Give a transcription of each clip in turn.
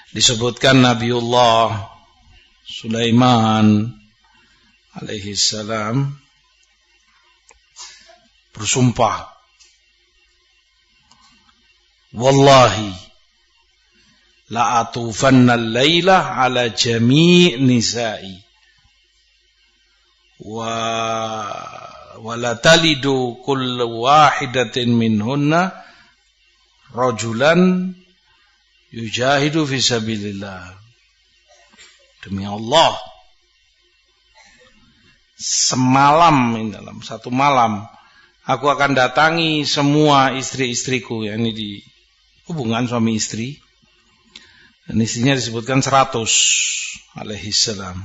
disebutkan Nabiullah Sulaiman alaihi salam bersumpah, wallahi la atufanna al-laila ala jami' nisa'i wa la talidu kullu wahidatin minhunna rajulan yujahidu fi sabilillah. Demi Allah, semalam, dalam satu malam, aku akan datangi semua istri-istriku, yakni di hubungan suami istri. Dan istrinya disebutkan 100 alaihi salam.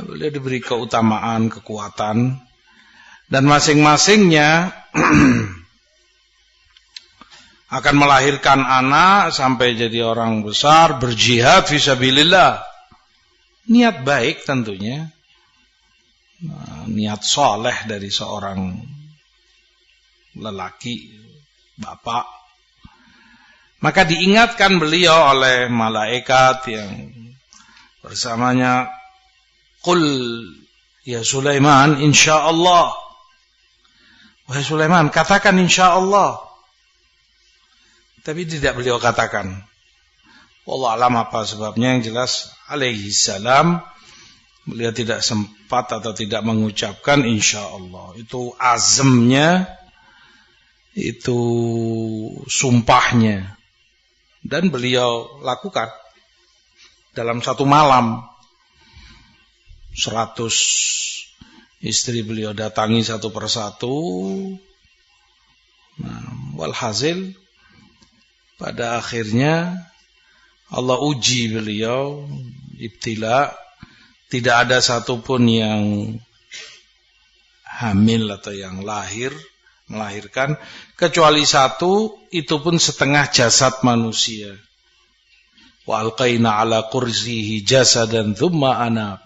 Beliau diberi keutamaan, kekuatan, dan masing-masingnya akan melahirkan anak sampai jadi orang besar, berjihad fisabilillah. Niat baik tentunya, niat soleh dari seorang lelaki, bapak. Maka diingatkan beliau oleh malaikat yang bersamanya, qul ya Sulaiman insyaallah. Wahai Sulaiman, katakan insyaallah. Tapi tidak beliau katakan. Wallahu alam apa sebabnya, yang jelas alaihi salam beliau tidak sempat atau tidak mengucapkan insyaallah. Itu azamnya, itu sumpahnya. Dan beliau lakukan dalam satu malam. 100 istri beliau datangi satu persatu. Walhasil, pada akhirnya Allah uji beliau, ibtila. Tidak ada satupun yang hamil atau yang melahirkan, kecuali satu, itu pun setengah jasad manusia. Wa alqaina ala kursihi jasadan thumma anab.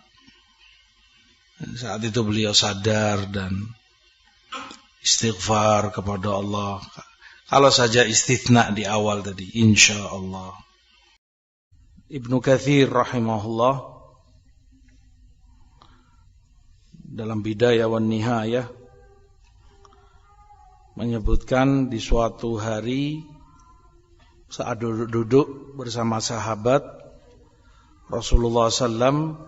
Saat itu beliau sadar dan istighfar kepada Allah. Kalau saja istitsna di awal tadi, insyaallah. Ibnu Katsir rahimahullah dalam Bidayah wan Nihayah menyebutkan di suatu hari saat duduk bersama sahabat, Rasulullah SAW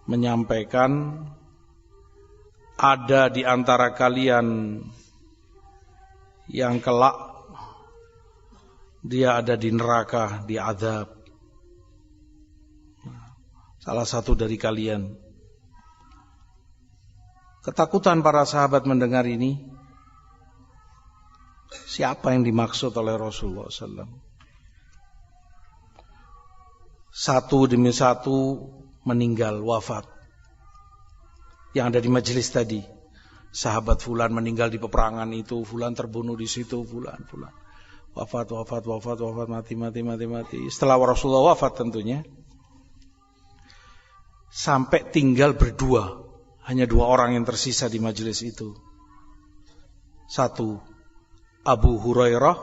menyampaikan, ada di antara kalian yang kelak dia ada di neraka, di azab. Salah satu dari kalian. Ketakutan para sahabat mendengar ini. Siapa yang dimaksud oleh Rasulullah SAW? Satu demi satu meninggal, wafat. Yang ada di majelis tadi. Sahabat fulan meninggal di peperangan itu, fulan terbunuh di situ, fulan. Wafat, mati. Setelah Rasulullah wafat tentunya. Sampai tinggal berdua. Hanya 2 orang yang tersisa di majelis itu. 1, Abu Hurairah.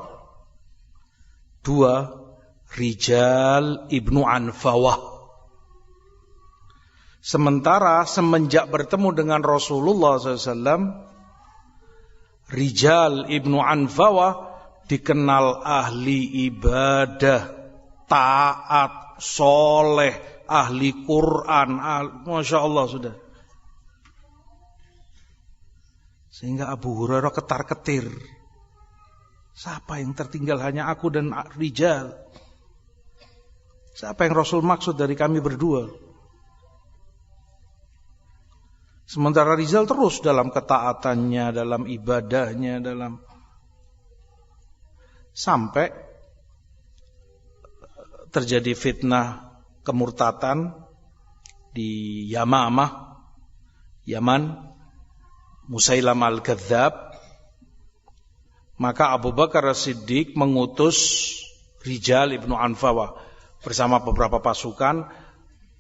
2, Rijal Ibnu Anfawah. Sementara semenjak bertemu dengan Rasulullah SAW, Rijal Ibnu Anfawah dikenal ahli ibadah, taat, soleh, ahli Quran, Masya Allah sudah. Sehingga Abu Hurairah ketar-ketir. Siapa yang tertinggal? Hanya aku dan Rijal. Siapa yang Rasul maksud dari kami berdua? Sementara Rijal terus dalam ketaatannya, dalam ibadahnya, sampai terjadi fitnah kemurtatan di Yamamah, Yaman, Musailamah al-Kadzab. Maka Abu Bakar As-Siddiq mengutus Rijal Ibnu Anfawah bersama beberapa pasukan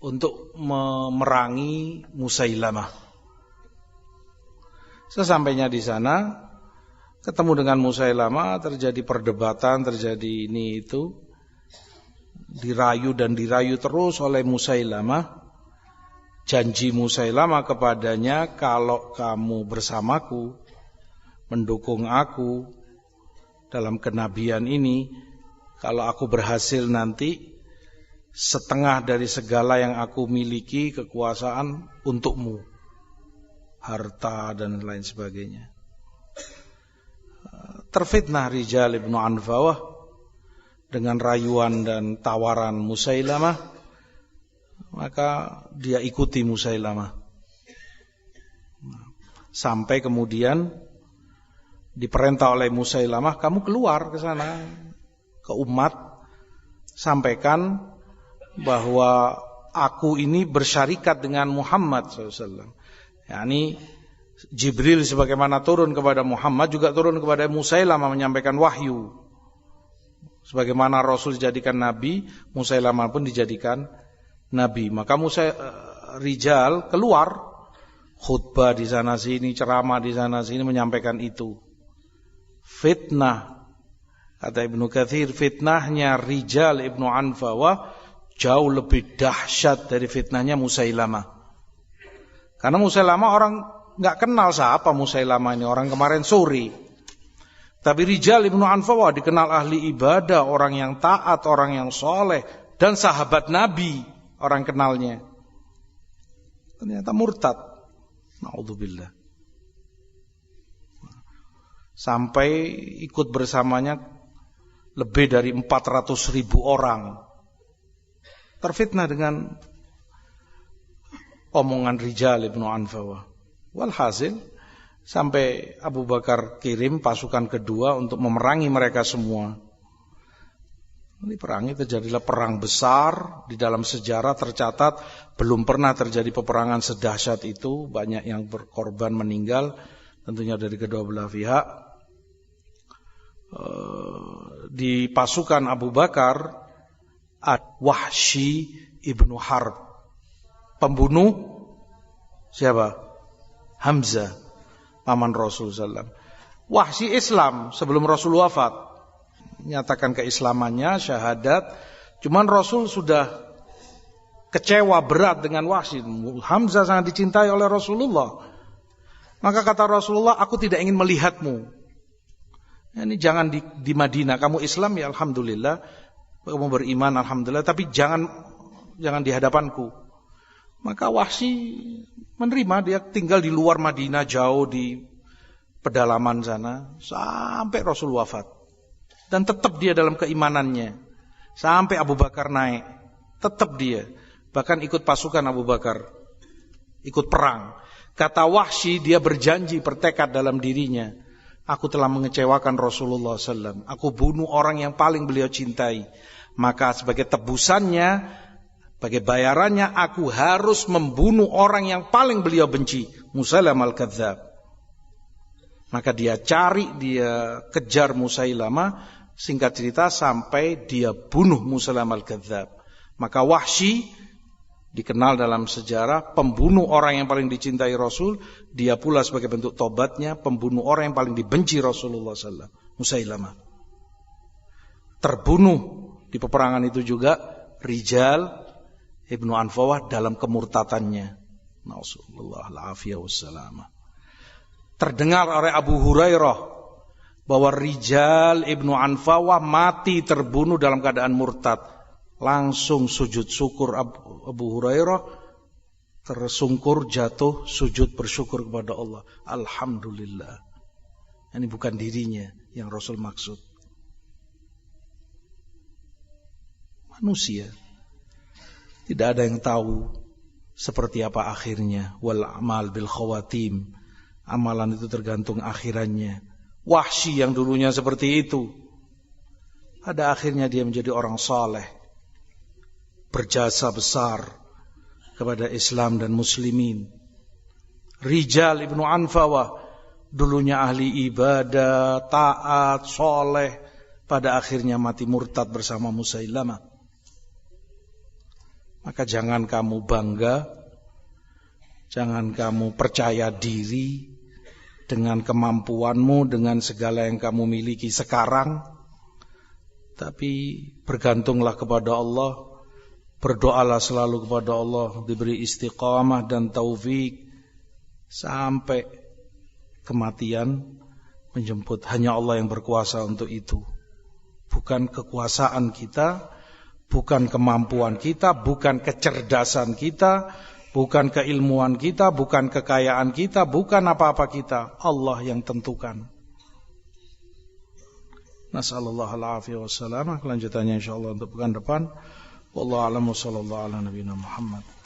untuk memerangi Musailamah. Sesampainya di sana, Ketemu dengan Musailamah, terjadi perdebatan, terjadi ini itu, dirayu dan dirayu terus oleh Musailamah. Janji Musailamah kepadanya, kalau kamu bersamaku, mendukung aku dalam kenabian ini, kalau aku berhasil nanti, setengah dari segala yang aku miliki, kekuasaan untukmu, harta dan lain sebagainya. Terfitnah Rijal ibnu Anfawah dengan rayuan dan tawaran Musailamah, maka dia ikuti Musailamah. Sampai kemudian diperintah oleh Musailamah, kamu keluar ke sana, ke umat, sampaikan bahwa aku ini bersyarikat dengan Muhammad SAW. Yani Jibril sebagaimana turun kepada Muhammad, juga turun kepada Musailamah menyampaikan wahyu. Sebagaimana Rasul dijadikan Nabi, Musailamah pun dijadikan Nabi. Maka Rijal keluar, khutbah di sana sini, ceramah di sana sini, menyampaikan itu. Fitnah, kata Ibnu Katsir, fitnahnya Rijal ibnu Anfawah jauh lebih dahsyat dari fitnahnya Musailamah. Karena Musailamah orang nggak kenal siapa Musailamah ini, orang kemarin sore. Tapi Rijal ibnu Anfawah dikenal ahli ibadah, orang yang taat, orang yang soleh, dan sahabat Nabi, orang kenalnya. Ternyata murtad. Na'udzubillah. Sampai ikut bersamanya lebih dari 400.000 orang. Terfitnah dengan omongan Rijal ibnu Anfawah. Walhasil sampai Abu Bakar kirim pasukan kedua untuk memerangi mereka semua. Ini perangi, terjadilah perang besar. Di dalam sejarah tercatat belum pernah terjadi peperangan sedahsyat itu. Banyak yang berkorban, meninggal, tentunya dari kedua belah pihak. Di pasukan Abu Bakar Wahsy ibnu Harb, pembunuh siapa? Hamzah, paman Rasul SAW. Wahsy Islam sebelum Rasul wafat, menyatakan keislamannya, syahadat. Cuman Rasul sudah kecewa berat dengan Wahsy. Hamzah sangat dicintai oleh Rasulullah. Maka kata Rasulullah, aku tidak ingin melihatmu. Ini jangan di Madinah. Kamu Islam ya alhamdulillah, kamu beriman alhamdulillah, tapi jangan di hadapanku. Maka Wahsy menerima, dia tinggal di luar Madinah, jauh di pedalaman sana, sampai Rasul wafat. Dan tetap dia dalam keimanannya. Sampai Abu Bakar naik, tetap dia. Bahkan ikut pasukan Abu Bakar, ikut perang. Kata Wahsy, dia berjanji, bertekad dalam dirinya, aku telah mengecewakan Rasulullah SAW. Aku bunuh orang yang paling beliau cintai. Maka sebagai tebusannya, sebagai bayarannya, aku harus membunuh orang yang paling beliau benci, Musailamah al-Kadzdzab. Maka dia cari, dia kejar Musailamah, singkat cerita sampai dia bunuh Musailamah al-Kadzdzab. Maka Wahsy dikenal dalam sejarah pembunuh orang yang paling dicintai Rasul. Dia pula sebagai bentuk tobatnya pembunuh orang yang paling dibenci Rasulullah SAW, Musailamah. Terbunuh di peperangan itu juga Rijal ibnu Anfawah dalam kemurtatannya. Nasallallahu al-afiyah wassalamah. Terdengar oleh Abu Hurairah bahwa Rijal ibnu Anfawah mati terbunuh dalam keadaan murtad. Langsung sujud syukur Abu Hurairah, tersungkur jatuh sujud bersyukur kepada Allah. Alhamdulillah. Ini bukan dirinya yang Rasul maksud. Manusia tidak ada yang tahu seperti apa akhirnya. Wal amal bil khawatim. Amalan itu tergantung akhirannya. Wahsy yang dulunya seperti itu, pada akhirnya dia menjadi orang saleh, berjasa besar kepada Islam dan muslimin. Rijal ibnu Anfawah dulunya ahli ibadah, taat, saleh, pada akhirnya mati murtad bersama Musailamah. Maka jangan kamu bangga, jangan kamu percaya diri dengan kemampuanmu, dengan segala yang kamu miliki sekarang. Tapi bergantunglah kepada Allah, berdoalah selalu kepada Allah, diberi istiqamah dan taufik sampai kematian menjemput. Hanya Allah yang berkuasa untuk itu. Bukan kekuasaan kita, bukan kemampuan kita, bukan kecerdasan kita, bukan keilmuan kita, bukan kekayaan kita, bukan apa-apa kita. Allah yang tentukan. Nasallallahu alaihi wasallam. Kelanjutannya insyaallah untuk pekan depan. Wallahu a'lam wa sallallahu ala nabiyina Muhammad.